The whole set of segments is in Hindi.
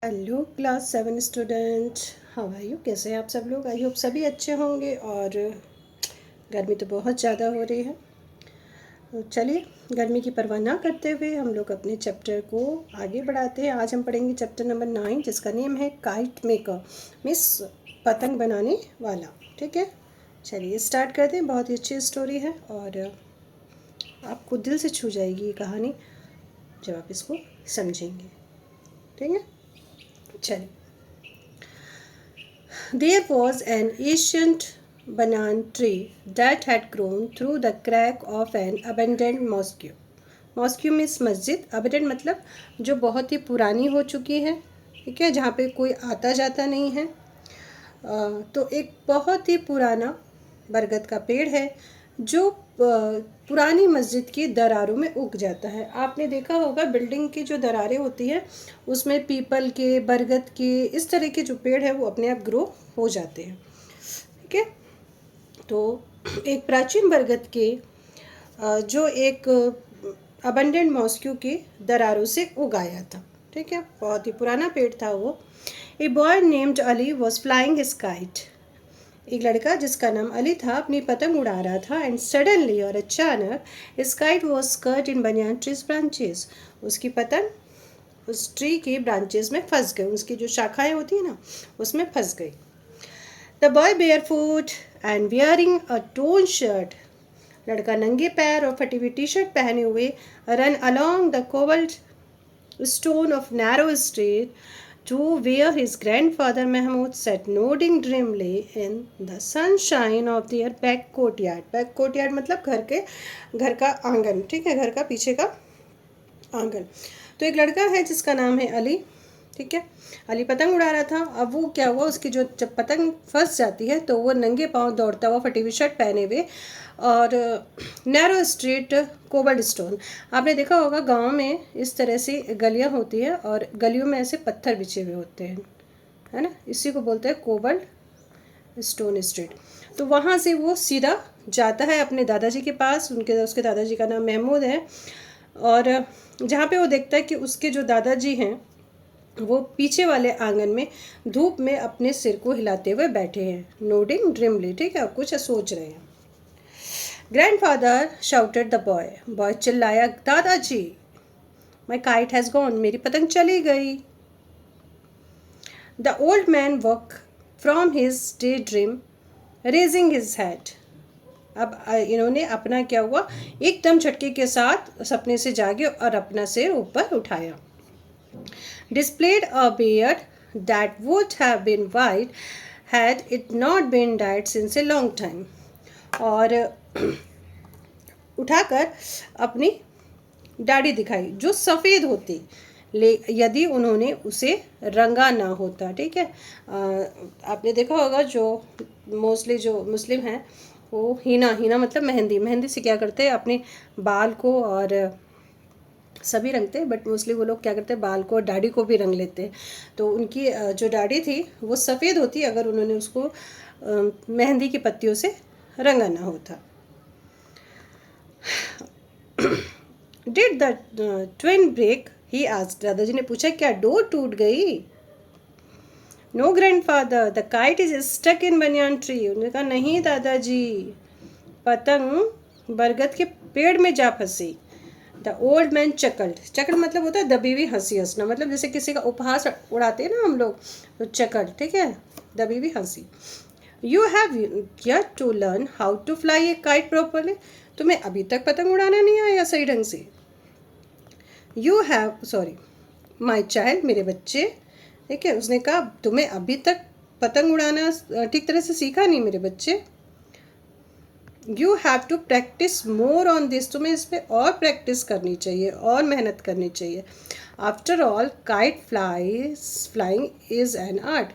Hello class 7 student, how are you? कैसे हैं आप सब लोग? आई होप सभी अच्छे होंगे। और गर्मी तो बहुत ज़्यादा हो रही है, तो चलिए गर्मी की परवाह ना करते हुए हम लोग अपने चैप्टर को आगे बढ़ाते हैं। आज हम पढ़ेंगे चैप्टर नंबर 9, जिसका नेम है काइट मेकर, मीन्स पतंग बनाने वाला। ठीक है, चलिए स्टार्ट करते हैं। बहुत ही अच्छी स्टोरी है और आपको दिल से छू जाएगी ये कहानी जब आप इसको समझेंगे। ठीक है, चलिए। There was an ancient banyan tree that had grown through the crack of an abandoned mosque. Mosque means मस्जिद, अबेडेंट मतलब जो बहुत ही पुरानी हो चुकी है, ठीक है, जहाँ पे कोई आता जाता नहीं है। तो एक बहुत ही पुराना बरगद का पेड़ है जो पुरानी मस्जिद की दरारों में उग जाता है। आपने देखा होगा बिल्डिंग की जो दरारें होती हैं उसमें पीपल के, बरगद के, इस तरह के जो पेड़ है वो अपने आप ग्रो हो जाते हैं। ठीक है, तो एक प्राचीन बरगद के जो एक अबंडेंट मॉस्क्यू के दरारों से उगाया था। ठीक है, बहुत ही पुराना पेड़ था वो। A boy named Ali was flying his kite. एक लड़का जिसका नाम अली था अपनी पतंग उड़ा रहा था। एंड सडनली, और अचानक, his kite was cut in बनियान ट्रीज ब्रांचेस। उसकी पतंग उस ट्री के ब्रांचेस में फंस गई, उसकी जो शाखाएं होती है ना उसमें फंस गई। The boy barefoot and wearing a tone shirt. लड़का नंगे पैर और फटी हुई टी शर्ट पहने हुए run along the cobbled stone of narrow street to where his grandfather Mahmud sat nodding dreamily in the sunshine of their back courtyard. Back courtyard मतलब घर का आंगन। ठीक है, घर का पीछे का आंगन। तो एक लड़का है जिसका नाम है अली। ठीक है, अली पतंग उड़ा रहा था। अब वो क्या हुआ, उसकी जो जब पतंग फंस जाती है तो वो नंगे पांव दौड़ता हुआ फटी हुई शर्ट पहने हुए और नैरो स्ट्रीट कोबल्ड स्टोन। आपने देखा होगा गांव में इस तरह से गलियां होती हैं और गलियों में ऐसे पत्थर बिछे हुए होते हैं, है ना, इसी को बोलते हैं कोबल्ड स्टोन स्ट्रीट। तो वहाँ से वो सीधा जाता है अपने दादाजी के पास। उसके दादाजी का नाम महमूद है। और जहाँ पे वो देखता है कि उसके जो दादाजी हैं वो पीछे वाले आंगन में धूप में अपने सिर को हिलाते हुए बैठे हैं, नोडिंग ड्रीमली। ठीक है, और कुछ सोच रहे हैं। Grandfather shouted the boy. Boy चिल्लाया, दादाजी, माई काइट हैज़ गॉन, मेरी पतंग चली गई। The old man walk from his day dream raising his head. अब इन्होंने अपना क्या हुआ, एकदम झटके के साथ सपने से जागे और अपना सिर ऊपर उठाया। Displayed a beard that would have been white had it not been dyed since a long time. और उठाकर अपनी दाढ़ी दिखाई जो सफ़ेद होती यदि उन्होंने उसे रंगा ना होता। ठीक है, आपने देखा होगा जो मोस्टली जो मुस्लिम हैं वो हीना मतलब मेहंदी से क्या करते हैं, अपने बाल को और सभी रंगते हैं, बट मोस्टली वो लोग क्या करते हैं, बाल को और दाढ़ी को भी रंग लेते हैं। तो उनकी जो दाढ़ी थी वो सफ़ेद होती अगर उन्होंने उसको मेहंदी की पत्तियों से रंगा ना होता। Did the twine break, he asked. दादाजी ने पूछा, क्या डोर टूट गई? No grandfather, the kite is stuck in banyan tree. उन्होंने कहा, नहीं दादाजी, पतंग बरगद के पेड़ में जा फंसी। The old man चकल्ड। चकल्ड मतलब होता है दबी हुई हंसी, हंसना, मतलब जैसे किसी का उपहास उड़ाते हैं ना हम लोग, तो चकल्ड। ठीक है, दबी हुई हंसी। You have yet to learn how to fly a kite properly. तुम्हें अभी तक पतंग उड़ाना नहीं आया सही ढंग से। You have, sorry my child, मेरे बच्चे। ठीक है, उसने कहा तुम्हें अभी तक पतंग उड़ाना ठीक तरह से सीखा नहीं मेरे बच्चे। You have to practice more on this, तुम्हें इस पर और प्रैक्टिस करनी चाहिए और मेहनत करनी चाहिए। After all kite flying is an art,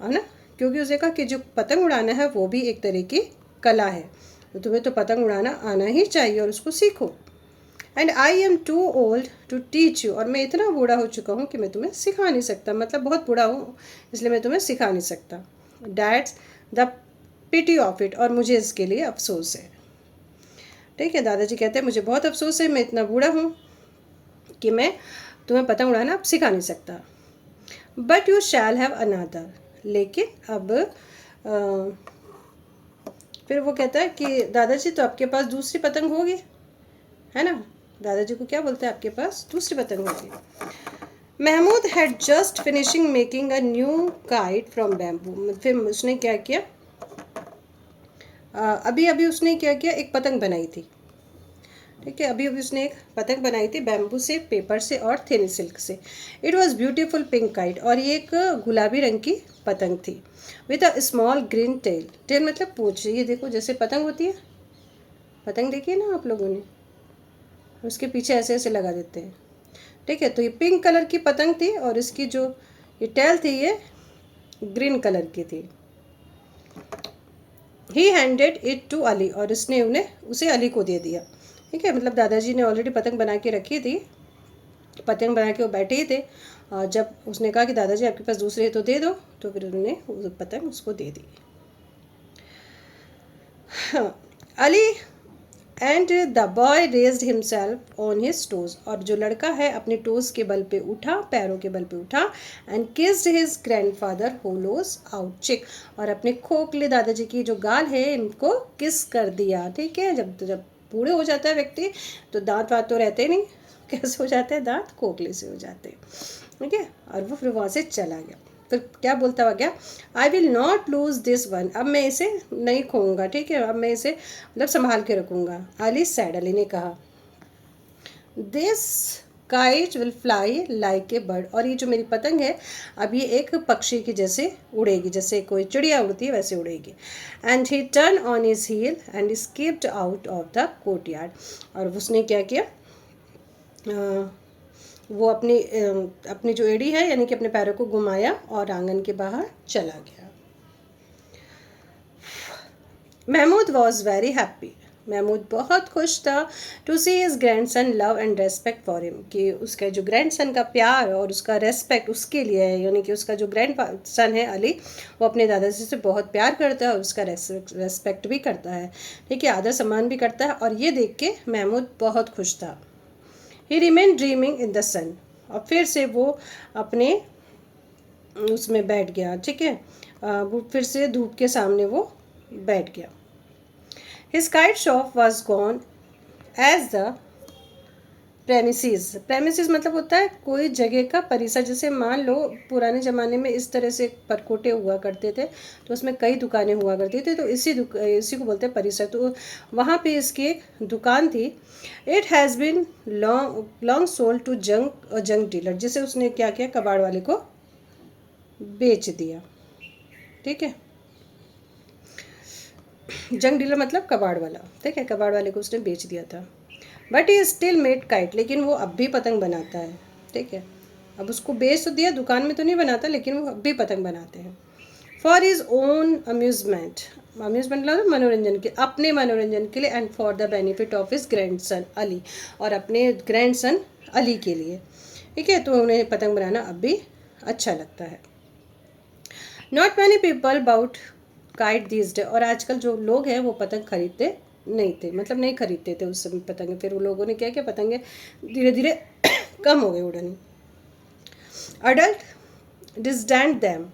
है ना, क्योंकि उसे कहा कि जो पतंग उड़ाना है वो भी एक तरह की कला है, तो तुम्हें तो पतंग उड़ाना आना ही चाहिए और उसको सीखो। And I am too old to teach you, और मैं इतना बूढ़ा हो चुका हूँ कि मैं तुम्हें सिखा नहीं सकता, मतलब बहुत बूढ़ा हूँ इसलिए मैं तुम्हें सिखा नहीं सकता। That's the pity of it, और मुझे इसके लिए अफसोस है। ठीक है, दादाजी कहते हैं मुझे बहुत अफसोस है, मैं इतना बूढ़ा हूँ कि मैं तुम्हें पतंग उड़ाना अब सिखा नहीं सकता। But you shall have another, लेकिन अब फिर वो कहता है कि दादाजी तो आपके पास दूसरी पतंग होगी, है ना। दादाजी को क्या बोलते हैं, आपके पास दूसरी पतंग होगी। Mahmood had just finishing making a new kite from bamboo. फिर उसने क्या किया, अभी अभी उसने क्या किया, एक पतंग बनाई थी, ठीक है। अभी अभी उसने एक पतंग बनाई थी बैम्बू से, पेपर से और थिन सिल्क से। It was beautiful pink kite, और ये एक गुलाबी रंग की पतंग थी। With a small green tail, tail मतलब पूंछ, ये देखो जैसे पतंग होती है, पतंग देखिए ना आप लोगों ने, उसके पीछे ऐसे ऐसे लगा देते हैं, ठीक है। तो ये पिंक कलर की पतंग थी, और इसकी जो ये टेल थी ये ग्रीन कलर की थी। He handed it to Ali, और उसने उसे अली को दे दिया, ठीक है। मतलब दादाजी ने ऑलरेडी पतंग बना के रखी थी, पतंग बना के वो बैठे ही थे, और जब उसने कहा कि दादाजी आपके पास दूसरे है तो दे दो, तो फिर उन्होंने वो पतंग उसको दे दी। हाँ, Ali and the boy raised himself on his toes, और जो लड़का है अपने टोज के बल पे उठा, पैरों के बल पे उठा। And kissed his grandfather hollows out cheek, और अपने खोखले दादाजी की जो गाल है इनको किस कर दिया, ठीक है। जब जब बूढ़े हो जाता है व्यक्ति तो दांत वात तो रहते नहीं, कैसे हो जाते हैं, दांत खोखले से हो जाते हैं, ठीक है। और वो फिर वहाँ से चला गया। फिर क्या बोलता हुआ गया, I will not lose this one, अब मैं इसे नहीं खोऊंगा, ठीक है, अब मैं इसे मतलब संभाल के रखूंगा। अली सैड, अली ने कहा, this kite will fly like a bird, और ये जो मेरी पतंग है अब ये एक पक्षी की जैसे उड़ेगी, जैसे कोई चिड़िया उड़ती है वैसे उड़ेगी। And he turn on his heel and skipped out of the courtyard, और उसने क्या किया, वो अपनी जो एड़ी है यानी कि अपने पैरों को घुमाया और आंगन के बाहर चला गया। Mahmood was very happy, Mahmood बहुत खुश था to see his grandson love and respect for him, कि उसका जो ग्रैंड सन का प्यार और उसका रेस्पेक्ट उसके लिए है, यानी कि उसका जो ग्रैंड सन है अली, वो अपने दादाजी से बहुत प्यार करता है और उसका रेस्पेक्ट भी करता है, ठीक है, आदर सम्मान भी करता है। और ये देख के महमूद बहुत खुश था। He remain dreaming in the sun, और फिर से वो अपने उसमें बैठ गया, ठीक है, वो फिर से धूप के सामने वो बैठ गया। His kite shop was gone as the premises मतलब होता है कोई जगह का परिसर, जैसे मान लो पुराने ज़माने में इस तरह से परकोटे हुआ करते थे तो उसमें कई दुकानें हुआ करती थी, तो इसी को बोलते हैं परिसर। तो वहाँ पे इसकी एक दुकान थी। It has been long sold to junk dealer, जिसे उसने क्या किया, कबाड़ वाले को बेच दिया, ठीक है। जंक डीलर मतलब कबाड़ वाला, ठीक है, कबाड़ वाले को उसने बेच दिया था। But he still made kite, लेकिन वो अब भी पतंग बनाता है, ठीक है। अब उसको बेच तो दिया, दुकान में तो नहीं बनाता, लेकिन वो अब भी पतंग बनाते हैं। For his own amusement, amusement मतलब मनोरंजन के, अपने मनोरंजन के लिए। And for the benefit of his grand son Ali, और अपने ग्रैंड सन अली के लिए, ठीक है। तो उन्हें पतंग बनाना अब भी अच्छा लगता है। Not many people about kite these day, और आजकल जो लोग हैं वो पतंग खरीदते नहीं थे, मतलब नहीं खरीदते थे उस समय पतंगे। फिर वो लोगों ने क्या किया, पतंगे धीरे धीरे कम हो गई उड़ानी। अडल्ट डिस्टैंड दैम,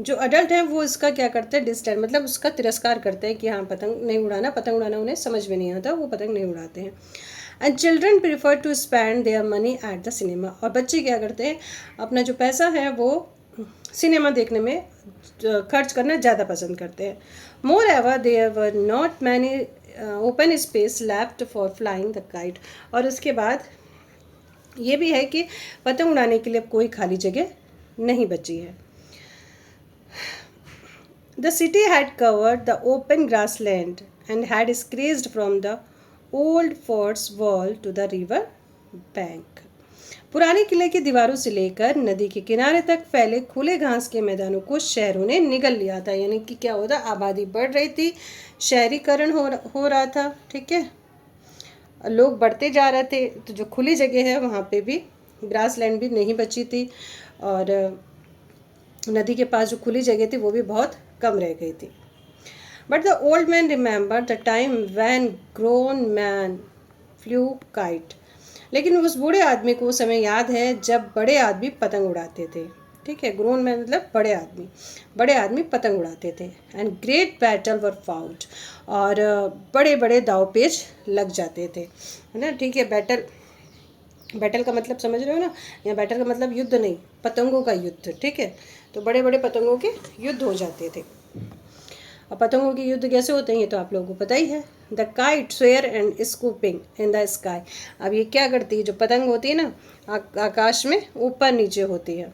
जो अडल्ट हैं वो इसका क्या करते हैं, डिस्टैंड मतलब उसका तिरस्कार करते हैं कि हाँ पतंग नहीं उड़ाना, पतंग उड़ाना उन्हें समझ में नहीं आता, वो पतंग नहीं उड़ाते हैं। And children prefer to spend their money at the cinema, और बच्चे क्या करते हैं, अपना जो पैसा है वो सिनेमा देखने में खर्च करना ज़्यादा पसंद करते हैं। Moreover there were not many open space left for flying the kite, और उसके बाद ये भी है कि पतंग उड़ाने के लिए कोई खाली जगह नहीं बची है। The city had covered the open grassland and had scratched from the old fort's wall to the river bank. पुराने किले की दीवारों से लेकर नदी के किनारे तक फैले खुले घास के मैदानों को शहरों ने निगल लिया था, यानी कि क्या होता, आबादी बढ़ रही थी, शहरीकरण हो रहा था, ठीक है, लोग बढ़ते जा रहे थे, तो जो खुली जगह है वहाँ पे भी ग्रास लैंड भी नहीं बची थी, और नदी के पास जो खुली जगह थी वो भी बहुत कम रह गई थी। But the old man remember the time when grown man flu kite, लेकिन उस बूढ़े आदमी को वो समय याद है जब बड़े आदमी पतंग उड़ाते थे। ठीक है, ग्रोन में मतलब बड़े आदमी पतंग उड़ाते थे। And great battle were fought, और बड़े बड़े दाव पेच लग जाते थे, है ना। ठीक है, बैटल का मतलब समझ रहे हो ना, यहाँ बैटल का मतलब युद्ध नहीं, पतंगों का युद्ध, ठीक है। तो बड़े बड़े पतंगों के युद्ध हो जाते थे। अब पतंगों के युद्ध कैसे होते हैं ये तो आप लोगों को पता ही है। The kite swear and scooping in the sky. अब ये क्या करती है, जो पतंग होती है ना, आकाश में ऊपर नीचे होती है।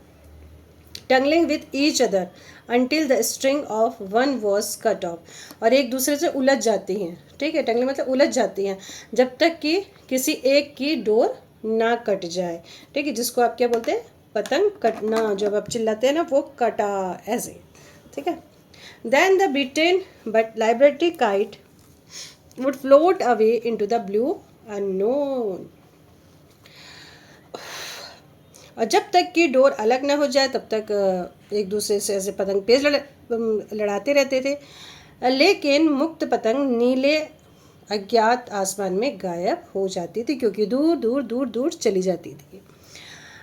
Tangling with each other until the string of one was cut off, और एक दूसरे से उलझ जाती हैं, ठीक है। टंगलिंग मतलब उलझ जाती हैं, जब तक कि किसी एक की डोर ना कट जाए, ठीक है। जिसको आप क्या बोलते हैं, पतंग कटना, जब आप चिल्लाते हैं ना, वो कटा, ऐसे, ठीक है। Then the beaten but liberty kite would float away into the blue unknown. और जब तक कि डोर अलग ना हो जाए तब तक एक दूसरे से ऐसे पतंग पेच लड़ाते रहते थे। लेकिन मुक्त पतंग नीले अज्ञात आसमान में गायब हो जाती थी, क्योंकि दूर दूर दूर दूर चली जाती थी।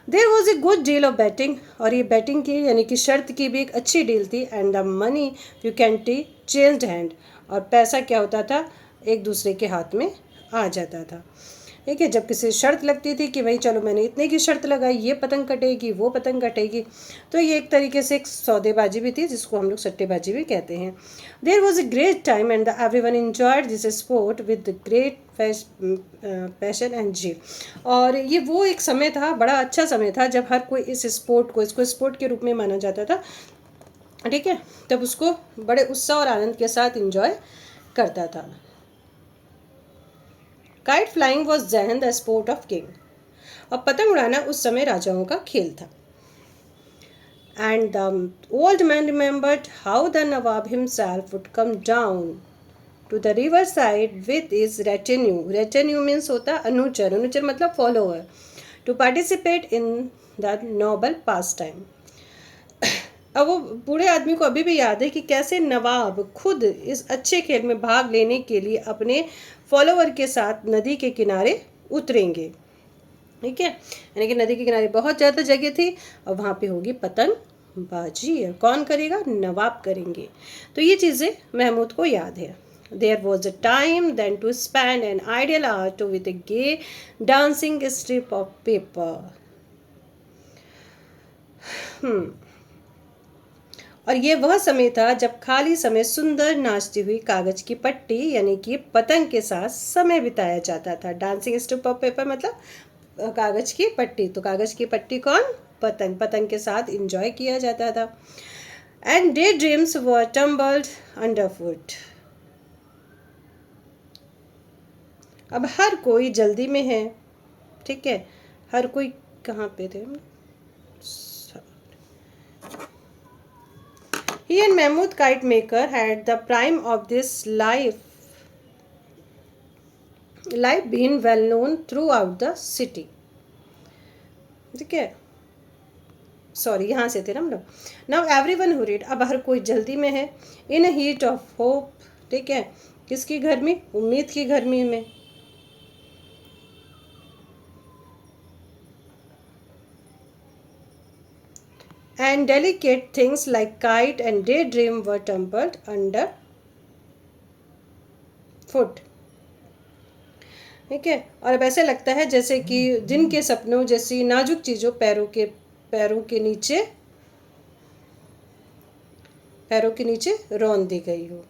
There was a good deal of batting, और ये बैटिंग की यानी कि शर्त की भी एक अच्छी डील थी। And the money frequently changed hand, और पैसा क्या होता था, एक दूसरे के हाथ में आ जाता था, ठीक है। जब किसी शर्त लगती थी कि भाई चलो मैंने इतने की शर्त लगाई, ये पतंग कटेगी वो पतंग कटेगी, तो ये एक तरीके से एक सौदेबाजी भी थी, जिसको हम लोग सट्टेबाजी भी कहते हैं। There was a great time and every one enjoyed this sport with great passion and zeal. और ये वो एक समय था, बड़ा अच्छा समय था, जब हर कोई इस स्पोर्ट को, इसको स्पोर्ट के रूप में माना जाता था, ठीक है। तब उसको बड़े उत्साह और आनंद के साथ इंजॉय करता था। Kite flying was then the sport of king, और पतंग उड़ाना उस समय राजाओं का खेल था। And the old man remembered how the nawab himself would come down to the river side with his retinue. Retinue means होता है अनुचर, अनुचर मतलब follower, to participate in the noble pastime. अब वो बूढ़े आदमी को अभी भी याद है कि कैसे नवाब खुद इस अच्छे खेल में भाग लेने के लिए अपने फॉलोअर के साथ नदी के किनारे उतरेंगे, ठीक है। यानी कि नदी के किनारे बहुत ज़्यादा जगह थी, और वहाँ पे होगी पतंग बाजी, और कौन करेगा, नवाब करेंगे। तो ये चीज़ें महमूद को याद है। There was a time then to spend an ideal hour with a gay dancing strip of paper. और ये वह समय था जब खाली समय सुंदर नाचती हुई कागज की पट्टी यानी कि पतंग के साथ समय बिताया जाता था। डांसिंग स्ट्रिप ऑफ पेपर मतलब कागज की पट्टी, तो कागज की पट्टी कौन, पतंग, पतंग के साथ इंजॉय किया जाता था। And day dreams were tumbled underfoot. अब हर कोई जल्दी में है, ठीक है, हर कोई कहाँ पे थे, He and Mahmud Kite Maker had the prime of this life been well known throughout the city, ठीक है, सॉरी यहाँ से थे ना हम लोग। नाउ एवरीवन हूरिड, अब हर कोई जल्दी में है। इन अ हीट ऑफ होप, ठीक है, किसकी गर्मी, उम्मीद की गर्मी में। And delicate things like kite and daydream were tumbled under foot, ठीक है। और अब ऐसे लगता है जैसे कि दिन के सपनों जैसी नाजुक चीज़ों पैरों के नीचे रौंद दी गई हो।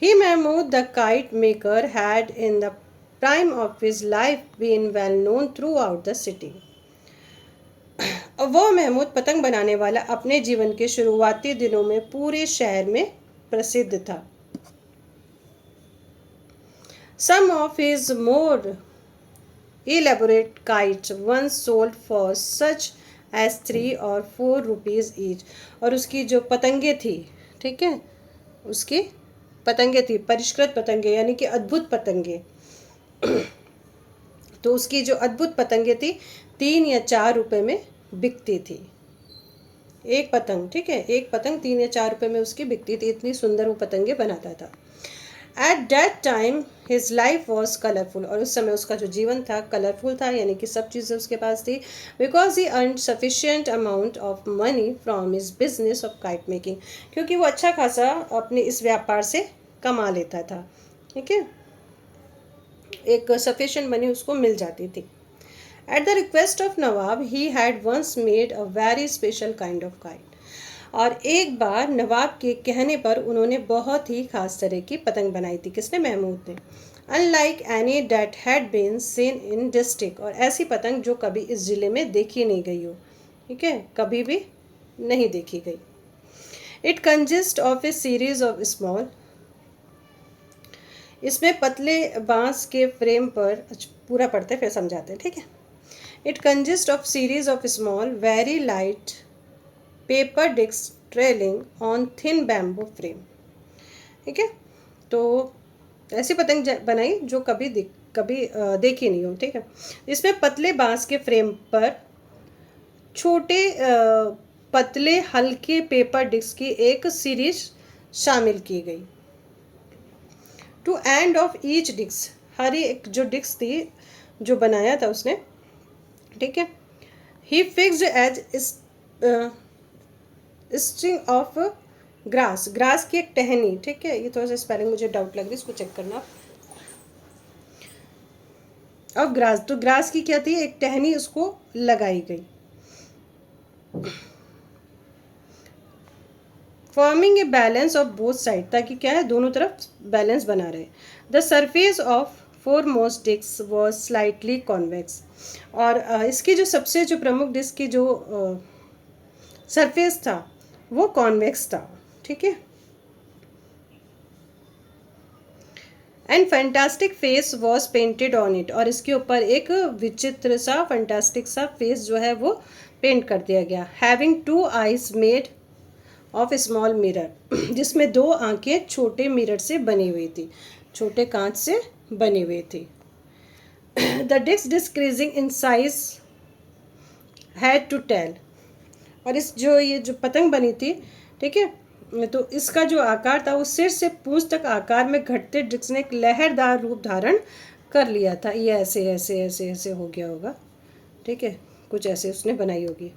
He Mahmud the kite maker had in the prime of his life been well known throughout the city. वो महमूद पतंग बनाने वाला अपने जीवन के शुरुआती दिनों में पूरे शहर में प्रसिद्ध था। Some of his more elaborate kites once sold for such as 3 or 4 rupees each. और उसकी जो पतंगे थी, ठीक है, उसकी पतंगे थी परिष्कृत पतंगे यानी कि अद्भुत पतंगे तो उसकी जो अद्भुत पतंगे थी 3 या 4 रुपए में बिकती थी एक पतंग, ठीक है, एक पतंग 3 या 4 रुपए में उसकी बिकती थी। इतनी सुंदर वो पतंगे बनाता था। At that time his life was colourful, और उस समय उसका जो जीवन था कलरफुल था, यानी कि सब चीज़ें उसके पास थी, because he earn sufficient amount of money from his business of kite making, क्योंकि वो अच्छा खासा अपने इस व्यापार से कमा लेता था। ठीक है, एक सफिशिएंट मनी उसको मिल जाती थी। At the request of Nawab he had once made a very special kind of kite, और एक बार नवाब के कहने पर उन्होंने बहुत ही खास तरह की पतंग बनाई थी। किसने? महमूद ने। Unlike any that had been seen in district, और ऐसी पतंग जो कभी इस ज़िले में देखी नहीं गई हो। ठीक है, कभी भी नहीं देखी गई। It consist of A series of small, इसमें पतले बांस के फ्रेम पर, पूरा पढ़ते फिर समझाते हैं। ठीक है। It consist of series of small very light paper disc trailing on thin bamboo frame. ठीक है, तो ऐसी पतंग बनाई जो कभी देखी नहीं हो। ठीक है, इसमें पतले बांस के फ्रेम पर छोटे पतले हल्के पेपर डिस्क की एक सीरीज शामिल की गई। To end of each disc, हर एक जो डिस्क थी जो बनाया था उसने, ठीक है, he fixed as string of grass, grass की एक टहनी। ठीक है, ये थोड़ा सा स्पेलिंग मुझे डाउट लग रही है, इसको चेक करना। ऑफ ग्रास, तो ग्रास की क्या थी? एक टहनी उसको लगाई गई। Forming a balance of both side, ताकि क्या है, दोनों तरफ बैलेंस बना रहे। The surface of foremost disc was slightly convex, और इसकी जो सबसे जो प्रमुख डिस्क की जो सरफेस था वो कॉन्वेक्स था। ठीक है, and fantastic face was painted on it, और इसके ऊपर एक विचित्र सा फैंटास्टिक सा फेस जो है वो पेंट कर दिया गया। Having two eyes made of small mirror, जिसमें दो आंखें छोटे मिरर से बनी हुई थी, छोटे कांच से बनी हुई थी। The disc decreasing in size had to tail, और ये जो पतंग बनी थी, ठीक है, तो इसका जो आकार था वो सिर से पूंछ तक आकार में घटते डिस्क ने एक लहरदार रूप धारण कर लिया था। ये ऐसे ऐसे ऐसे ऐसे हो गया होगा। ठीक है, कुछ ऐसे उसने बनाई होगी।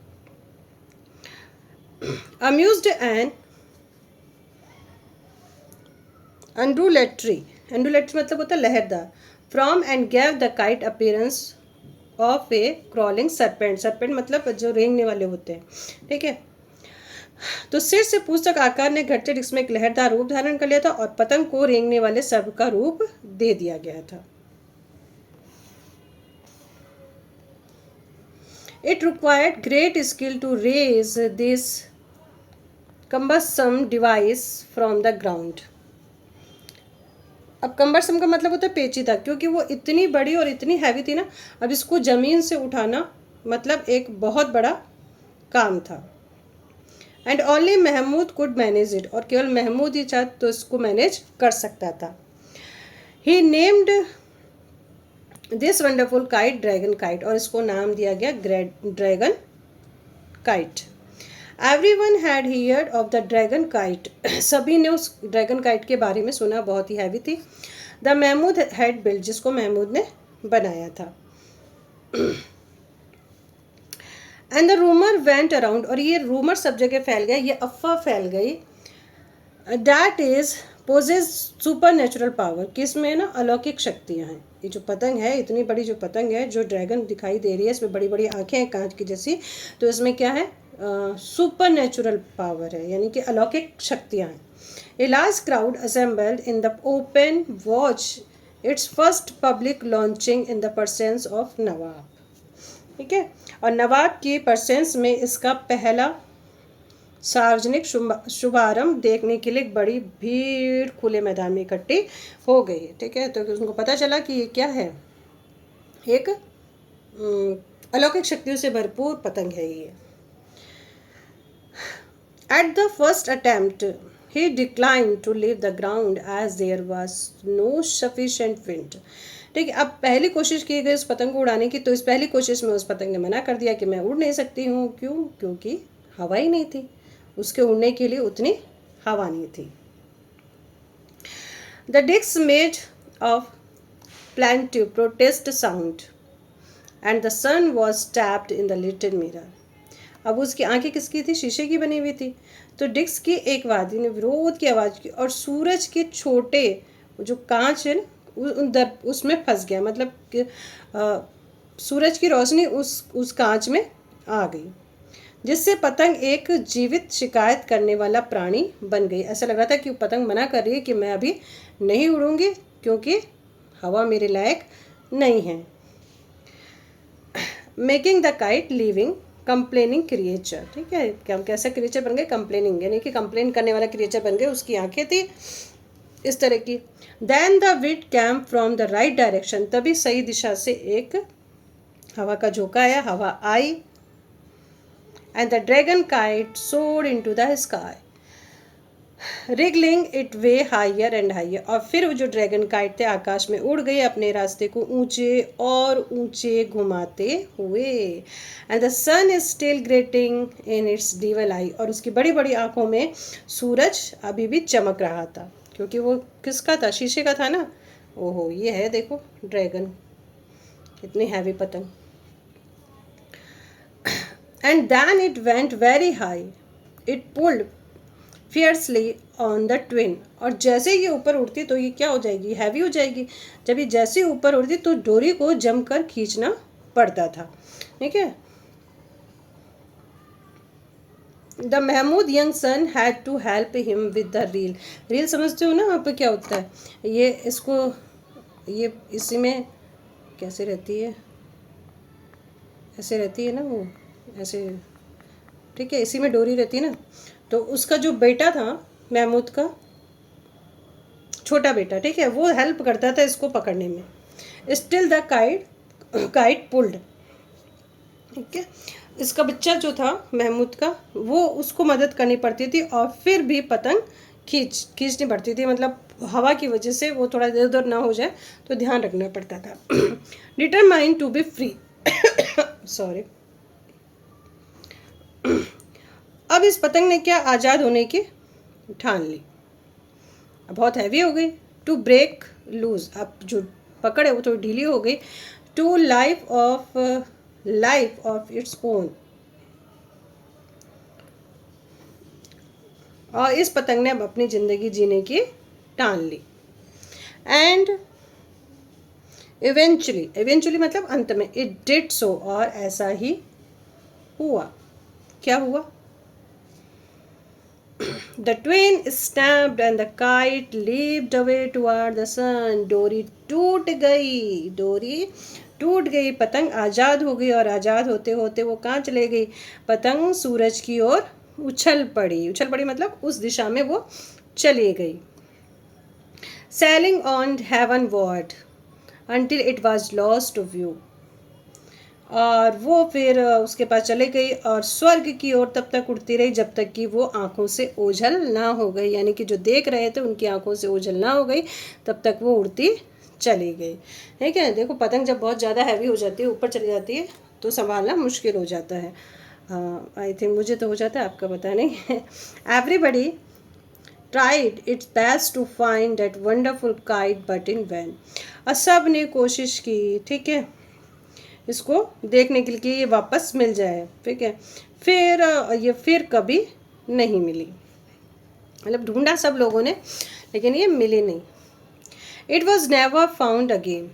अम्यूज्ड एंड अंडुलेटरी, अंडुलेटरी मतलब होता है लहरदार, from and gave the kite appearance of A crawling serpent, serpent मतलब जो रेंगने वाले होते हैं। ठीक है, तो सिर से पूंछ तक आकार ने घटते डिस्क में एक लहरदार रूप धारण कर लिया था, और पतंग को रेंगने वाले सर्प का रूप दे दिया गया था। It required great skill to raise this cumbersome device from the ground. अब cumbersome का मतलब होता है पेचीदा, क्योंकि वो इतनी बड़ी और इतनी हैवी थी ना, अब इसको ज़मीन से उठाना मतलब एक बहुत बड़ा काम था। And only Mahmood could manage it, और केवल महमूद ही चाह तो इसको मैनेज कर सकता था। He named this wonderful kite dragon kite, और इसको नाम दिया गया dragon kite. Everyone had heard of the dragon kite, सभी ने उस ड्रैगन काइट के बारे में सुना, बहुत ही हैवी थी। द महमूद हैड बिल्ड, जिसको महमूद ने बनाया था। And the rumour went around, और ये रूमर सब जगह फैल गया, ये अफवाह फैल गई, that is possess supernatural power, कि इसमें ना अलौकिक शक्तियाँ हैं। ये जो पतंग है, इतनी बड़ी जो पतंग है, जो ड्रैगन दिखाई दे रही है, इसमें बड़ी बड़ी आंखें हैं कांच की जैसी, तो इसमें क्या है, सुपर नेचुरल पावर है, यानी कि अलौकिक शक्तियाँ हैं। A large crowd assembled in the open watch its first public launching in the presence of Nawab. ठीक है, और नवाब की परसेंस में इसका पहला सार्वजनिक शुभारंभ देखने के लिए एक बड़ी भीड़ खुले मैदान में इकट्ठी हो गई। ठीक है, तो उनको पता चला कि ये क्या है, एक अलौकिक शक्तियों से भरपूर पतंग है ये। At the first attempt he declined to leave the ground as there was no sufficient wind। ठीक है, अब पहली कोशिश की गई उस पतंग को उड़ाने की, तो इस पहली कोशिश में उस पतंग ने मना कर दिया कि मैं उड़ नहीं सकती हूँ। क्यों? क्योंकि हवा ही नहीं थी, उसके उड़ने के लिए उतनी हवा नहीं थी। The disc made of plaintive protest sound and the sun was tapped in the little mirror. अब उसकी आंखें किसकी थी? शीशे की बनी हुई थी। तो डिक्स की एक वादी ने विरोध की आवाज़ की और सूरज के छोटे जो कांच है ना उसमें फंस गया, मतलब कि सूरज की रोशनी उस कांच में आ गई, जिससे पतंग एक जीवित शिकायत करने वाला प्राणी बन गई। ऐसा लग रहा था कि पतंग मना कर रही है कि मैं अभी नहीं उड़ूंगी क्योंकि हवा मेरे लायक नहीं है। Making the kite living complaining creature, ठीक है, हम कैसा क्रिएचर बन गए? कंप्लेनिंग, यानी कि कंप्लेन करने वाला क्रिएचर बन गए। उसकी आंखें थी इस तरह की। Then the wind came from the right direction, तभी सही दिशा से एक हवा का झोंका आया, हवा आई। And the dragon kite soared into the sky wriggling it way higher and higher, और फिर वो जो ड्रैगन काइट थे आकाश में उड़ गए, अपने रास्ते को ऊंचे और ऊंचे घुमाते हुए। And the sun is still glittering in its jewel eye, और उसकी बड़ी बड़ी आंखों में सूरज अभी भी चमक रहा था, क्योंकि वो किसका था? शीशे का था ना। ओहो, ये है देखो ड्रैगन, इतनी हैवी पतंग। And then it went very high, it pulled fiercely on the twine, और जैसे ये ऊपर उड़ती तो ये क्या हो जाएगी? हैवी हो जाएगी। जब ये जैसे ऊपर उड़ती तो डोरी को जमकर खींचना पड़ता था, ठीक है। The Mahmood young son had to help him with the reel. Reel समझते हो ना आप क्या होता है? ये इसको ये इसी में कैसे रहती है, ऐसे रहती है ना वो, ऐसे, ठीक है, इसी में डोरी रहती है ना। तो उसका जो बेटा था महमूद का छोटा बेटा, ठीक है, वो हेल्प करता था इसको पकड़ने में। स्टिल द काइट पुल्ड, ठीक है, इसका बच्चा जो था महमूद का, वो उसको मदद करनी पड़ती थी और फिर भी पतंग खींचनी पड़ती थी, मतलब हवा की वजह से वो थोड़ा इधर उधर ना हो जाए तो ध्यान रखना पड़ता था। Determined to be free sorry. अब इस पतंग ने क्या? आज़ाद होने की ठान ली। अब बहुत हैवी हो गई। टू ब्रेक लूज, अब जो पकड़ है वो थोड़ी ढीली हो गई। To life of its own, और इस पतंग ने अब अपनी ज़िंदगी जीने की ठान ली। एंड इवेंचुअली मतलब अंत में, इट डिड सो, और ऐसा ही हुआ। क्या हुआ? The twin snapped and the kite leaped away toward the sun. डोरी टूट गई, पतंग आज़ाद हो गई, और आज़ाद होते होते वो कहाँ चले गई? पतंग सूरज की ओर उछल पड़ी मतलब उस दिशा में वो चली गई। Sailing on heavenward until it was lost to view, और वो फिर उसके पास चले गई और स्वर्ग की ओर तब तक उड़ती रही जब तक कि वो आंखों से ओझल ना हो गई, यानी कि जो देख रहे थे उनकी आंखों से ओझल ना हो गई, तब तक वो उड़ती चली गई। ठीक है, देखो पतंग जब बहुत ज़्यादा हैवी हो जाती है, ऊपर चली जाती है, तो संभालना मुश्किल हो जाता है। आई थिंक मुझे तो हो जाता है, आपका पता नहीं। Everybody tried its best to find that wonderful kite but in vain, और सब ने कोशिश की, ठीक है, इसको देखने के लिए कि ये वापस मिल जाए, ठीक है, फिर ये फिर कभी नहीं मिली, मतलब ढूंढा सब लोगों ने लेकिन ये मिली नहीं। It was never found again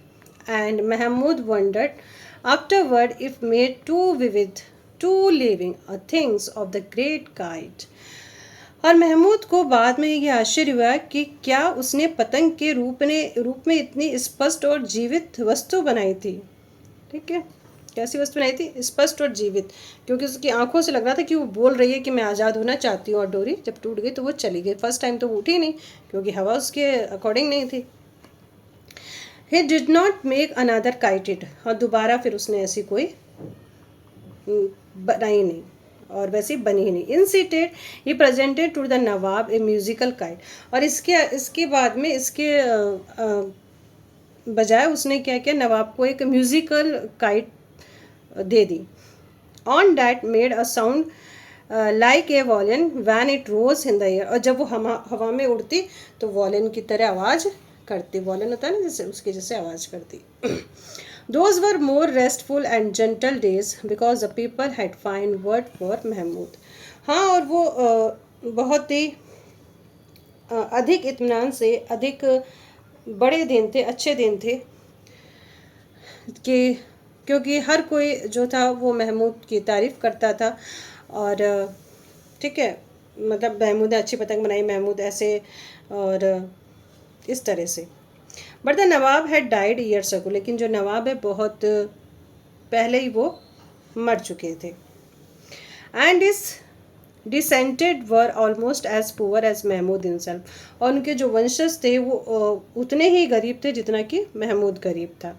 and Mahmood wondered afterward if made too vivid too living things of the great kite, और महमूद को बाद में ये आश्चर्य हुआ कि क्या उसने पतंग के रूप में इतनी स्पष्ट और जीवित वस्तु बनाई थी। ठीक है, कैसी वस्तु बनाई थी? स्पष्ट और जीवित, क्योंकि उसकी आंखों से लग रहा था कि वो बोल रही है कि मैं आज़ाद होना चाहती हूँ, और डोरी जब टूट गई तो वो चली गई। फर्स्ट टाइम तो वो उठी नहीं क्योंकि हवा उसके अकॉर्डिंग नहीं थी। He did not make another kited, और दोबारा फिर उसने ऐसी कोई बनाई नहीं, और वैसे बनी ही नहीं। Instead he presented to the Nawab a musical kite, और इसके बाद में इसके बजाय उसने क्या किया, नवाब को एक म्यूजिकल काइट दे दी। On that made a sound like a violin when it rose in the air, और जब वो हवा में उड़ती तो वॉलियन की तरह आवाज़ करती, वॉलन होता है ना जैसे, उसकी जैसे आवाज़ करती। Those were more restful and gentle days because the people had found word for Mahmood. हाँ, और वो बहुत ही अधिक इत्मीनान से, अधिक बड़े दिन थे, अच्छे दिन थे कि क्योंकि हर कोई जो था वो महमूद की तारीफ़ करता था। और ठीक है, मतलब महमूद ने अच्छी पतंग बनाई, महमूद ऐसे, और इस तरह से। But the Nawab had died years ago, लेकिन जो नवाब है बहुत पहले ही वो मर चुके थे। And his descendants were almost as poor as Mahmood himself, और उनके जो वंशज थे वो उतने ही गरीब थे जितना कि महमूद गरीब था।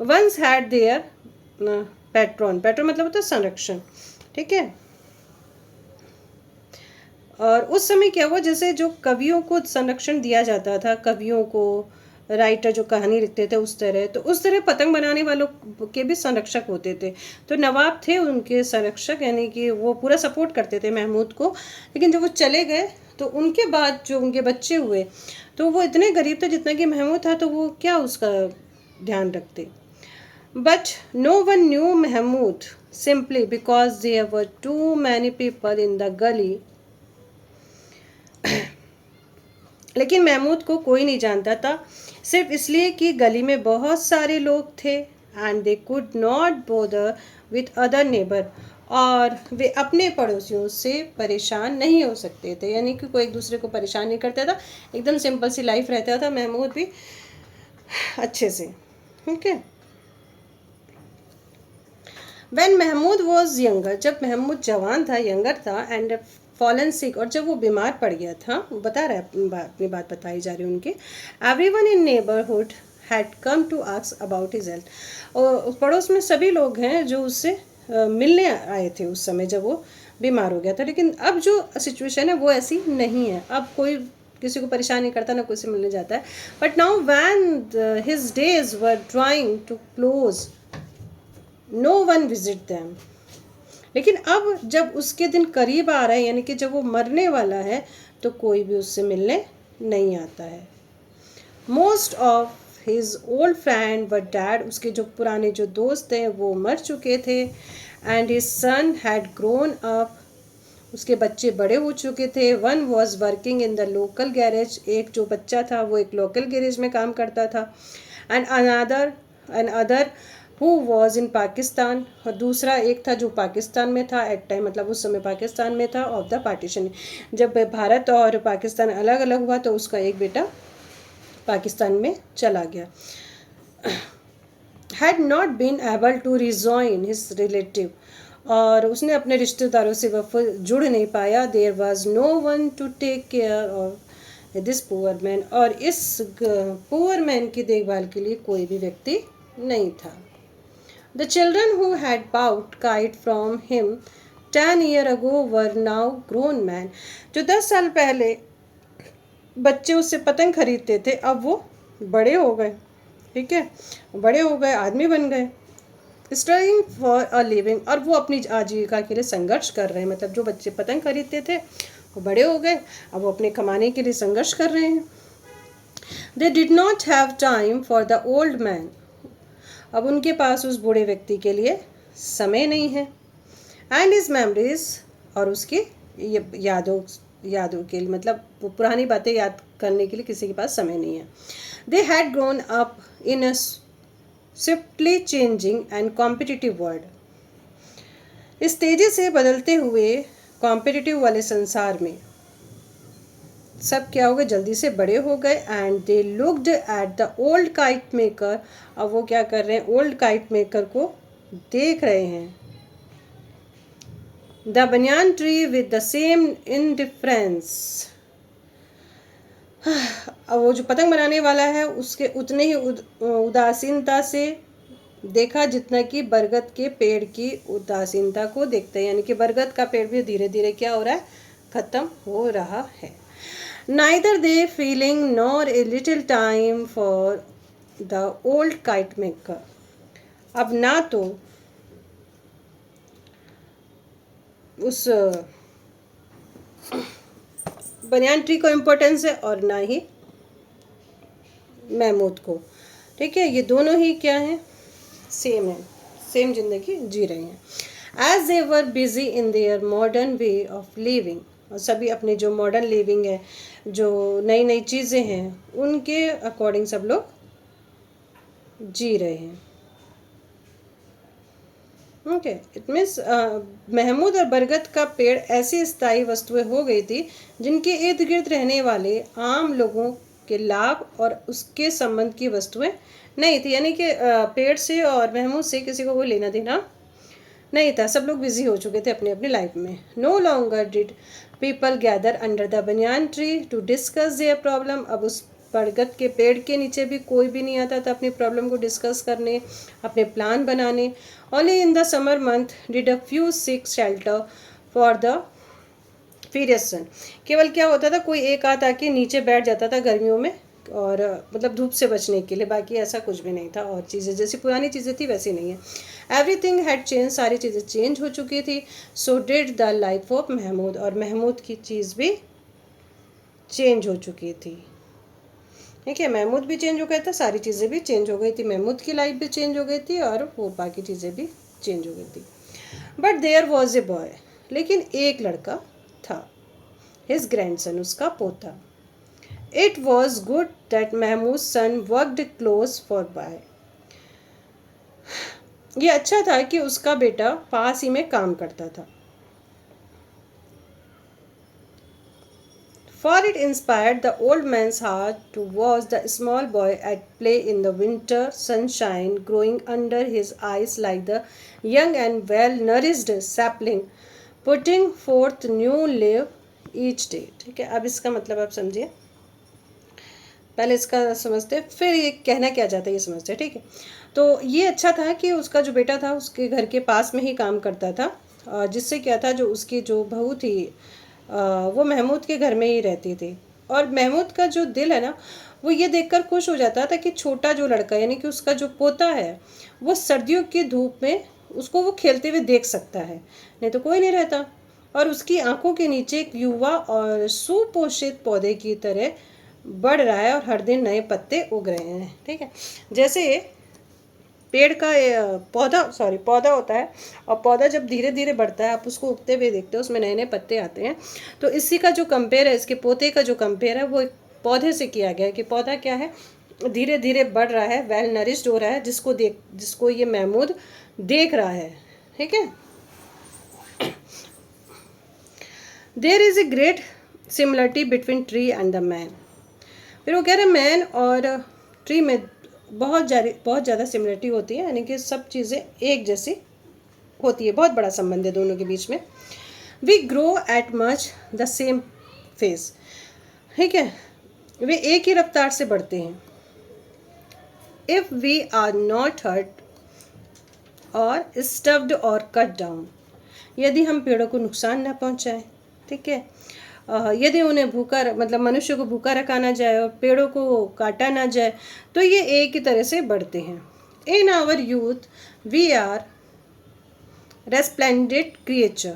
Once had their patron, patron मतलब होता है संरक्षण, ठीक है। और उस समय क्या हुआ, जैसे जो कवियों को संरक्षण दिया जाता था, कवियों को, राइटर जो कहानी लिखते थे उस तरह, तो उस तरह पतंग बनाने वालों के भी संरक्षक होते थे। तो नवाब थे उनके संरक्षक, यानी कि वो पूरा सपोर्ट करते थे महमूद को। लेकिन जब वो चले गए तो उनके बाद जो उनके बच्चे हुए तो वो इतने गरीब थे जितना कि महमूद था, तो वो क्या उसका ध्यान रखते। But no one knew Mahmood simply because there were too many people in the gali. लेकिन महमूद को कोई नहीं जानता था, सिर्फ इसलिए कि गली में बहुत सारे लोग थे। And they could not bother with other neighbour, और वे अपने पड़ोसियों से परेशान नहीं हो सकते थे, यानी कि कोई एक दूसरे को परेशान नहीं करता था, एकदम सिंपल सी लाइफ रहता था महमूद भी अच्छे से, ठीक है। When महमूद वॉज यंगर, जब महमूद जवान था, यंगर था, एंड फॉलन सिक, और जब वो बीमार पड़ गया था, वो बता रहा है, अपनी बात बताई जा रही है उनकी। Everyone in neighbourhood had come to ask about his health, और पड़ोस में सभी लोग हैं जो उससे मिलने आए थे उस समय जब वो बीमार हो गया था। लेकिन अब जो सिचुएशन है वो ऐसी नहीं है, अब कोई किसी को परेशान नहीं करता, ना कोई से मिलने जाता है। But now when his days were drawing to close no one visit them, लेकिन अब जब उसके दिन करीब आ रहे हैं, यानी कि जब वो मरने वाला है, तो कोई भी उससे मिलने नहीं आता है। Most of his old friend were dad, उसके जो पुराने जो दोस्त हैं वो मर चुके थे। And his son had grown up, उसके बच्चे बड़े हो चुके थे। One was working in the local garage, एक जो बच्चा था वो एक लोकल गैरेज में काम करता था। And another who was in Pakistan, और दूसरा एक था जो पाकिस्तान में था एट टाइम, मतलब उस समय पाकिस्तान में था, ऑफ द पार्टीशन, जब भारत और पाकिस्तान अलग अलग हुआ तो उसका एक बेटा पाकिस्तान में चला गया। Had not been able to rejoin his relative, और उसने अपने रिश्तेदारों से जुड़ नहीं पाया। There was no one to take care of this poor man, और इस पुअर मैन की देखभाल के लिए कोई भी व्यक्ति नहीं था। The children who had bought kite from him 10 years ago were now grown men. जो 10 साल पहले बच्चे उससे पतंग खरीदते थे, अब वो बड़े हो गए, ठीक है, बड़े हो गए, आदमी बन गए। Struggling for a living, और वो अपनी आजीविका के लिए संघर्ष कर रहे हैं, मतलब जो बच्चे पतंग खरीदते थे वो बड़े हो गए, अब वो अपने कमाने के लिए संघर्ष कर रहे हैं। They did not have time for the old man, अब उनके पास उस बूढ़े व्यक्ति के लिए समय नहीं है। एंड हिज मेमोरीज, और उसकी यादों के लिए, मतलब वो पुरानी बातें याद करने के लिए किसी के पास समय नहीं है। They had grown up in a swiftly changing and competitive world, इस तेजी से बदलते हुए कॉम्पिटिटिव वाले संसार में सब क्या हो गए, जल्दी से बड़े हो गए। And they looked at the old kite maker, अब वो क्या कर रहे हैं, ओल्ड काइट मेकर को देख रहे हैं। The banyan tree with the same indifference, अब वो जो पतंग बनाने वाला है उसके उतने ही उदासीनता से देखा जितना कि बरगद के पेड़ की उदासीनता को देखते हैं, यानी कि बरगद का पेड़ भी धीरे धीरे क्या हो रहा है, खत्म हो रहा है। Neither they feeling nor a little time for the old kite maker, अब ना तो उस बनियान ट्री को इम्पोर्टेंस है और ना ही महमूद को। ठीक है, ये दोनों ही क्या हैं, सेम है, सेम जिंदगी जी रहे हैं। As they were busy in their modern way of living, और सभी अपने जो मॉडर्न लिविंग है, जो नई नई चीज़ें हैं, उनके अकॉर्डिंग सब लोग जी रहे हैं। ओके, इट मीन्स महमूद और बरगद का पेड़ ऐसी स्थायी वस्तुएं हो गई थी जिनके इर्द गिर्द रहने वाले आम लोगों के लाभ और उसके संबंध की वस्तुएं नहीं थी। यानी कि पेड़ से और महमूद से किसी को कोई लेना देना नहीं था, सब लोग बिजी हो चुके थे अपनी अपनी लाइफ में। No longer did people gather under the banyan tree to discuss their problem. अब उस बरगद के पेड़ के नीचे भी कोई भी नहीं आता था अपनी प्रॉब्लम को डिस्कस करने, अपने प्लान बनाने। Only in the summer month did a few seek shelter for the fierce sun. केवल क्या होता था, कोई एक आध आके नीचे बैठ जाता था गर्मियों में, और मतलब धूप से बचने के लिए, बाकी ऐसा कुछ भी नहीं था। और चीज़ें जैसी पुरानी चीज़ें थी वैसी नहीं है। एवरीथिंग हैड चेंज, सारी चीज़ें चेंज हो चुकी थी। So did the life of Mahmood, और महमूद की चीज़ भी चेंज हो चुकी थी। ठीक है, महमूद भी चेंज हो गया था, सारी चीज़ें भी चेंज हो गई थी, महमूद की लाइफ भी चेंज हो गई थी, और वो बाकी चीज़ें भी चेंज हो गई थी। But there was a boy, लेकिन एक लड़का था, हिज ग्रैंडसन, उसका पोता। It was good that Mahmood son worked close for by. ये अच्छा था कि उसका बेटा पास ही में काम करता था। For it inspired the old man's heart to watch the small boy at play in the winter sunshine, growing under his eyes like the young and well-nourished sapling, putting forth new leaf each day. ठीक है, अब इसका मतलब आप समझिए, पहले इसका समझते फिर ये कहना क्या चाहता है ये समझते। ठीक है, तो ये अच्छा था कि उसका जो बेटा था उसके घर के पास में ही काम करता था, जिससे क्या था, जो उसकी जो बहू थी वो महमूद के घर में ही रहती थी। और महमूद का जो दिल है ना, वो ये देखकर खुश हो जाता था कि छोटा जो लड़का, यानी कि उसका जो पोता है, वो सर्दियों की धूप में उसको वो खेलते हुए देख सकता है, नहीं तो कोई नहीं रहता। और उसकी आंखों के नीचे एक युवा और सुपोषित पौधे की तरह बढ़ रहा है, और हर दिन नए पत्ते उग रहे हैं। ठीक है, जैसे पेड़ का पौधा होता है, और पौधा जब धीरे धीरे बढ़ता है, आप उसको उगते हुए देखते हो, उसमें नए नए पत्ते आते हैं। तो इसी का जो कंपेयर है, इसके पोते का जो कंपेयर है, वो एक पौधे से किया गया है कि पौधा क्या है, धीरे धीरे बढ़ रहा है, वेल नरिश्ड हो रहा है, जिसको ये महमूद देख रहा है। ठीक है, there is a great similarity between tree and the man. फिर वो कह रहे हैं मैन और ट्री में बहुत ज़्यादा सिमिलरिटी होती है, यानी कि सब चीज़ें एक जैसी होती है, बहुत बड़ा संबंध है दोनों के बीच में। We grow at much the same pace. ठीक है, वे एक ही रफ्तार से बढ़ते हैं। If we are not hurt or stuffed or cut down, यदि हम पेड़ों को नुकसान न पहुंचाएं। ठीक है, यदि उन्हें भूखा मतलब मनुष्य को भूखा रखा ना जाए और पेड़ों को काटा ना जाए, तो ये एक ही तरह से बढ़ते हैं। In our youth we are resplendent creature,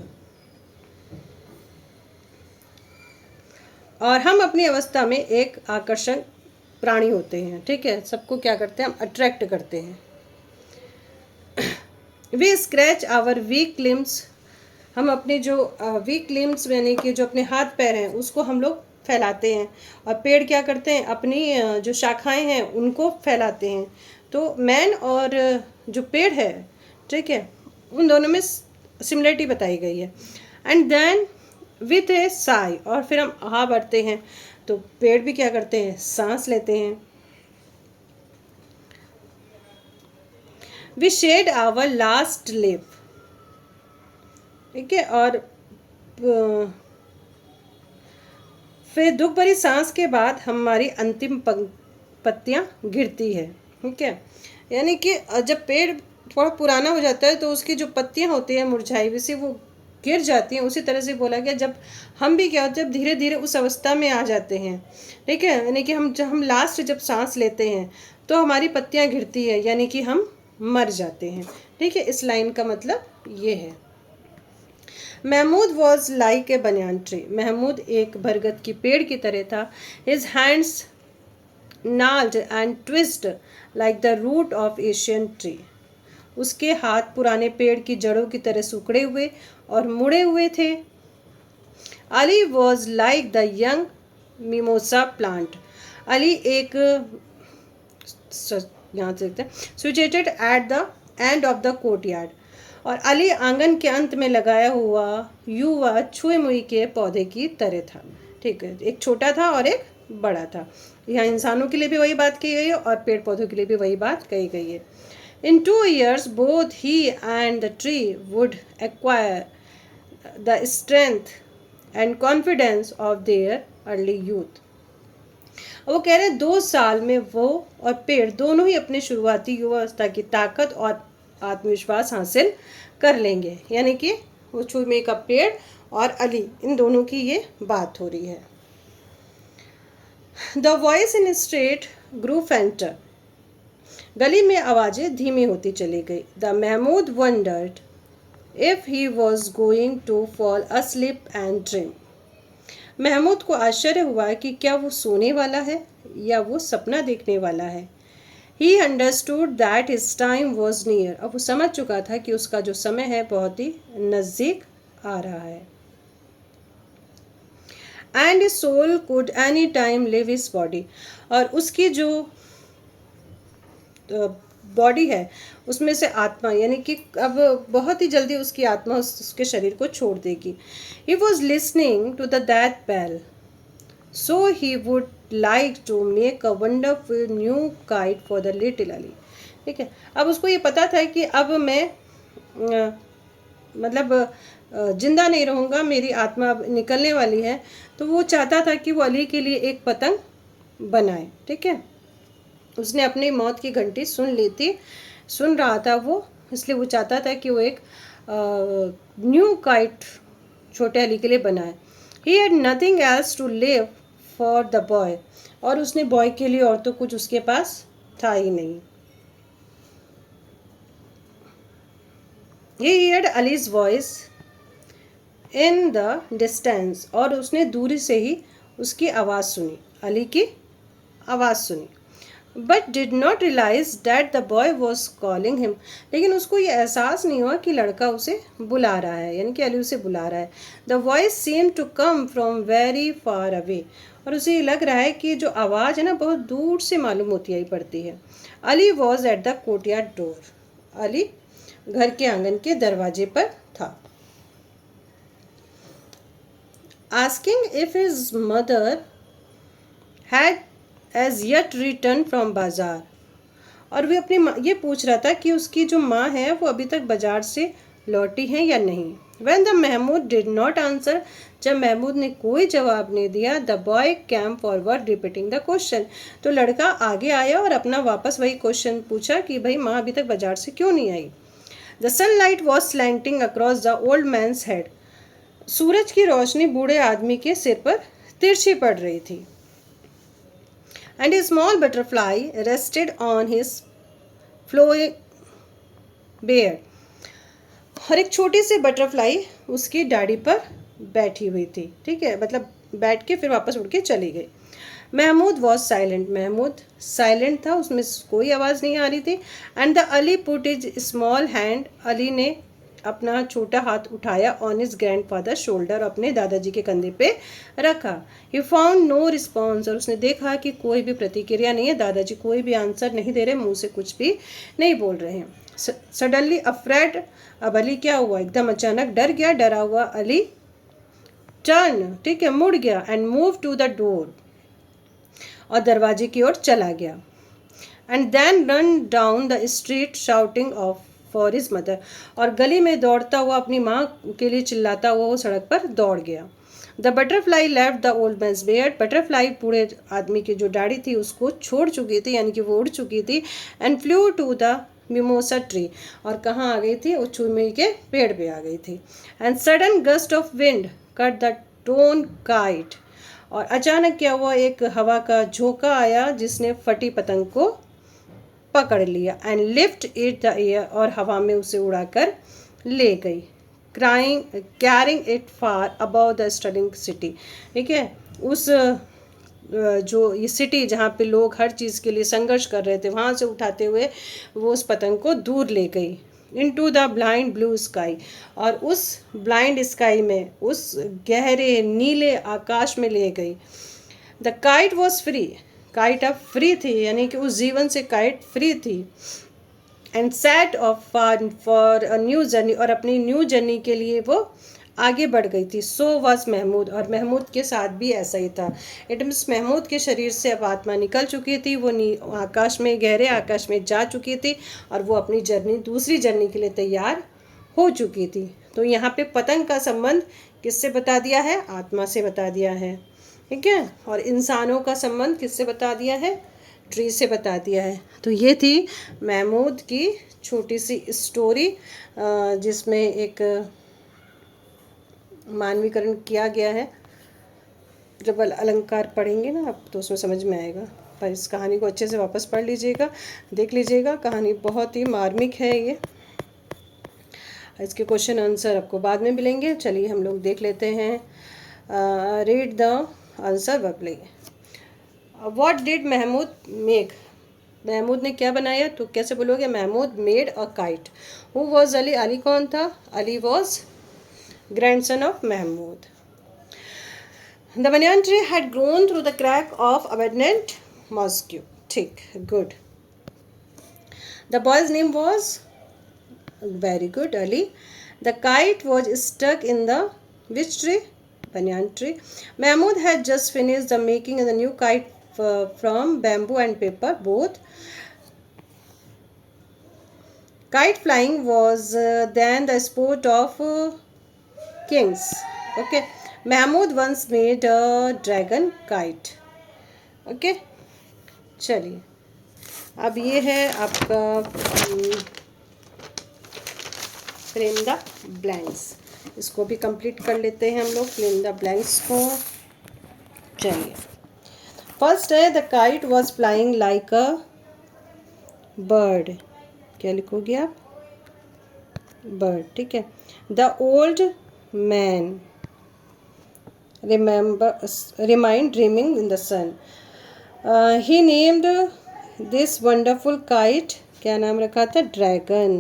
और हम अपनी अवस्था में एक आकर्षण प्राणी होते हैं। ठीक है, सबको क्या करते हैं, हम अट्रैक्ट करते हैं। We scratch our weak limbs, हम अपने जो वीक लिम्स यानी कि जो अपने हाथ पैर हैं उसको हम लोग फैलाते हैं, और पेड़ क्या करते हैं, अपनी जो शाखाएं हैं उनको फैलाते हैं। तो मैन और जो पेड़ है, ठीक है, उन दोनों में सिमिलरिटी बताई गई है। एंड देन विथ ए साई, और फिर हम आह भरते हैं, तो पेड़ भी क्या करते हैं, सांस लेते हैं। We shed our last live, ठीक है, और फिर दुख भरी सांस के बाद हमारी अंतिम पत्तियां गिरती है। ठीक है, यानी कि जब पेड़ थोड़ा पुराना हो जाता है तो उसकी जो पत्तियां होती हैं मुरझाई हुई सी, वो गिर जाती हैं। उसी तरह से बोला गया, जब हम भी क्या होते हैं, जब धीरे धीरे उस अवस्था में आ जाते हैं, ठीक है, यानी कि हम लास्ट जब सांस लेते हैं तो हमारी पत्तियां गिरती है, यानी कि हम मर जाते हैं। ठीक है, इस लाइन का मतलब ये है। Mahmood was like a banyan tree, Mahmood एक बरगद की पेड़ की तरह था। His hands gnarled and twisted like the root of ancient tree. उसके हाथ पुराने पेड़ की जड़ों की तरह सिकुड़े हुए और मुड़े हुए थे. Ali was like the young mimosa plant. Ali एक यहाँ से देखते हैं situated at the end of the courtyard. और अली आंगन के अंत में लगाया हुआ युवा छुई मुई के पौधे की तरह था. ठीक है, एक छोटा था और एक बड़ा था. यहाँ इंसानों के लिए भी वही बात कही गई है और पेड़ पौधों के लिए भी वही बात कही गई है. In 2 years, both he and the tree would acquire the strength and confidence of their early youth. वो कह रहे 2 साल में वो और पेड़ दोनों ही अपने शुरुआती युवावस्था की ताकत और आत्मविश्वास हासिल कर लेंगे. यानी कि वो छुई का पेड़ और अली, इन दोनों की ये बात हो रही है. The voice in street grew fainter. गली में आवाज़ें धीमी होती चली गई. The Mahmud wondered if he was going to fall asleep and dream. Mahmud को आश्चर्य हुआ कि क्या वो सोने वाला है या वो सपना देखने वाला है. He understood that his time was near. अब वो समझ चुका था कि उसका जो समय है बहुत ही नज़दीक आ रहा है. And his soul could any time leave his body. और उसकी जो बॉडी है उसमें से आत्मा, यानी कि अब बहुत ही जल्दी उसकी आत्मा उसके शरीर को छोड़ देगी. He was listening to the death bell so he would like to make a wonderful new kite for the little Ali. ठीक है, अब उसको ये पता था कि अब मैं जिंदा नहीं रहूँगा, मेरी आत्मा अब निकलने वाली है. तो वो चाहता था कि वो अली के लिए एक पतंग बनाए. ठीक है, उसने अपनी मौत की घंटी सुन रहा था वो, इसलिए वो चाहता था कि वो एक न्यू काइट छोटे अली के लिए बनाए. He had nothing else to live for the boy. और उसने बॉय के लिए और तो कुछ उसके पास था ही नहीं. He heard Ali's voice in the distance. और उसने दूरी से ही उसकी आवाज़ सुनी, अली की आवाज़ सुनी. But did not realize that the boy was calling him. लेकिन उसको ये एहसास नहीं हुआ कि लड़का उसे बुला रहा है, यानी कि अली उसे बुला रहा है. The voice seemed to come from very far away. और उसे ये लग रहा है कि जो आवाज़ है ना बहुत दूर से मालूम होती आई पड़ती है. Ali was at the courtyard door. Ali घर के आंगन के दरवाजे पर था. Asking if his mother had as yet returned from बाजार. और वे अपनी ये पूछ रहा था कि उसकी जो माँ है वो अभी तक बाजार से लौटी हैं या नहीं. When the Mahmud did not answer, जब महमूद ने कोई जवाब नहीं दिया, the boy came forward repeating the question. तो लड़का आगे आया और अपना वापस वही क्वेश्चन पूछा कि भाई माँ अभी तक बाजार से क्यों नहीं आई. The sunlight was slanting across the old man's head. सूरज की रोशनी बूढ़े आदमी के सिर पर तिरछी पड़ रही थी. And a small butterfly rested on his flowing beard. और एक छोटी सी बटरफ्लाई उसकी दाढ़ी पर बैठी हुई थी. ठीक है, मतलब बैठ के फिर वापस उड़ के चली गई. Mahmud was silent. Mahmud silent था, उसमें कोई आवाज़ नहीं आ रही थी. And the Ali put his small hand. Ali ने अपना छोटा हाथ उठाया ऑन हिज ग्रैंडफादर शोल्डर, अपने दादाजी के कंधे पे रखा. He found no response. और उसने देखा कि कोई भी प्रतिक्रिया नहीं है, दादाजी कोई भी आंसर नहीं दे रहे, मुंह से कुछ भी नहीं बोल रहे हैं. Suddenly afraid. अब अली क्या हुआ, एकदम अचानक डर गया. डरा हुआ अली टर्न, ठीक है, मुड़ गया. And move to the door. और दरवाजे की ओर चला गया. And then run down the street shouting off for his mother. और गली में दौड़ता हुआ अपनी माँ के लिए चिल्लाता हुआ वो सड़क पर दौड़ गया. The butterfly left the old man's beard. Butterfly बूढ़े आदमी की जो दाढ़ी थी उसको छोड़ चुकी थी, यानी कि वो उड़ चुकी थी. And flew to the mimosa tree. और कहाँ आ गई थी, वो छुई के पेड़ पे आ गई थी. And sudden gust of wind cut the tone kite. और अचानक क्या हुआ, एक हवा का झोंका आया जिसने फटी पतंग को पकड़ लिया. And lift it the air. और हवा में उसे उड़ाकर ले गई. Carrying it far above the stunning city. ठीक है, उस जो ये सिटी जहाँ पे लोग हर चीज़ के लिए संघर्ष कर रहे थे वहाँ से उठाते हुए वो उस पतंग को दूर ले गई into the blind blue sky, और उस ब्लाइंड स्काई में, उस गहरे नीले आकाश में ले गई। The kite was free, kite अब फ्री थी, यानी कि उस जीवन से काइट फ्री थी। And set of for a new journey, और अपनी न्यू जर्नी के लिए वो आगे बढ़ गई थी। सो वॉज महमूद, और महमूद के साथ भी ऐसा ही था। इट मीन्स महमूद के शरीर से अब आत्मा निकल चुकी थी, वो आकाश में, गहरे आकाश में जा चुकी थी, और वो अपनी जर्नी, दूसरी जर्नी के लिए तैयार हो चुकी थी। तो यहाँ पे पतंग का संबंध किससे बता दिया है? आत्मा से बता दिया है, ठीक है। और इंसानों का संबंध किससे बता दिया है? ट्री से बता दिया है। तो ये थी महमूद की छोटी सी स्टोरी, जिसमें एक मानवीकरण किया गया है। जब अलंकार पढ़ेंगे ना आप तो उसमें समझ में आएगा, पर इस कहानी को अच्छे से वापस पढ़ लीजिएगा, देख लीजिएगा। कहानी बहुत ही मार्मिक है ये। इसके क्वेश्चन आंसर आपको बाद में मिलेंगे। चलिए हम लोग देख लेते हैं। Read the answer verbally. What did Mahmud make? Mahmud ने क्या बनाया? तो कैसे बोलोगे? Mahmud made a kite. Who was Ali? Ali कौन था? Ali was grandson of Mahmud. The banyan tree had grown through the crack of abundant mosque. ठीक, good. The boy's name was, very good, Ali. The kite was stuck in the which tree? Banyan tree. Mahmud had just finished the making of the new kite from bamboo and paper. Both. Kite flying was then the sport of kings. Okay. Mahmud once made a dragon kite. Okay. चलिए, अब ये है आपका फिल इन द ब्लैंक्स। इसको भी कंप्लीट कर लेते हैं हम लोग, फिल इन द ब्लैंक्स को। चलिए, फर्स्ट है the kite was flying like a bird. क्या लिखोगे आप? बर्ड, ठीक है। The old man remained dreaming in the sun. He named this wonderful kite, क्या नाम रखा था? Dragon.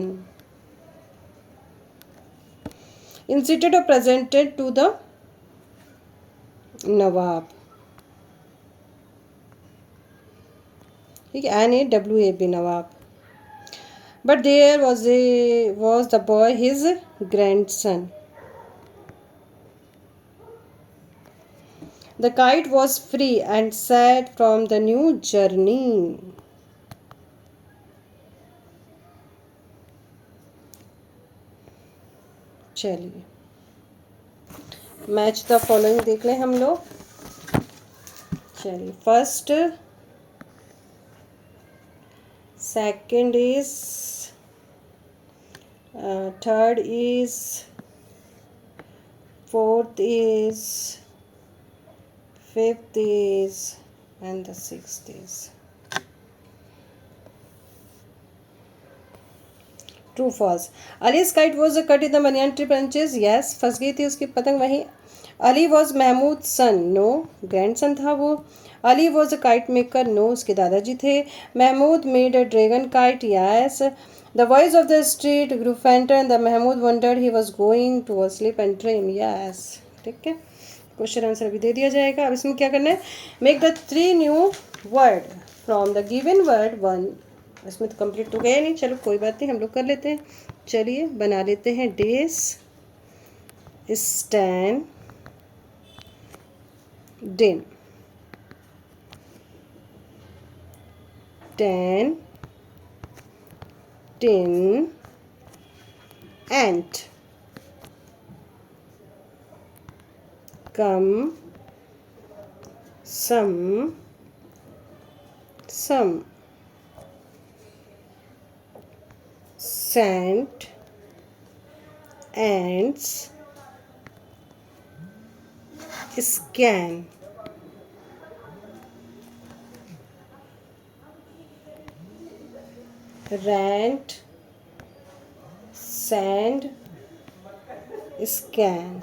Instead of presented to the नवाब, ठीक है, NAWAB, Nawab. But there was the boy, his grandson. The kite was free and sad from the new journey. चलिए, मैच द फॉलोइंग देख लें हम लोग। चलिए, first, second is, third is, fourth is, fifth is, and the sixth is. True, false. Ali's kite was cut in the banyan tree branches. Yes, फंस गई थी उसकी पतंग वहीं। Ali was Mahmud's son. No, grandson था वो। Ali was a kite maker. No, उसके दादाजी थे। Mahmud made a dragon kite. Yes. The voice of the street grew fainter and the Mahmud wondered he was going to sleep and dream. Yes, ठीक है। क्वेश्चन आंसर अभी दे दिया जाएगा। अब इसमें क्या करना है? Make the 3 new word from the given word 1। इसमें तो कंप्लीट तो गया नहीं, चलो कोई बात नहीं, हम लोग कर लेते हैं। चलिए, बना लेते हैं। डेज, स्टैंड, डिन, टेन, टिन, एंट, come, some, sent, ants, scan, rant, sand, scan.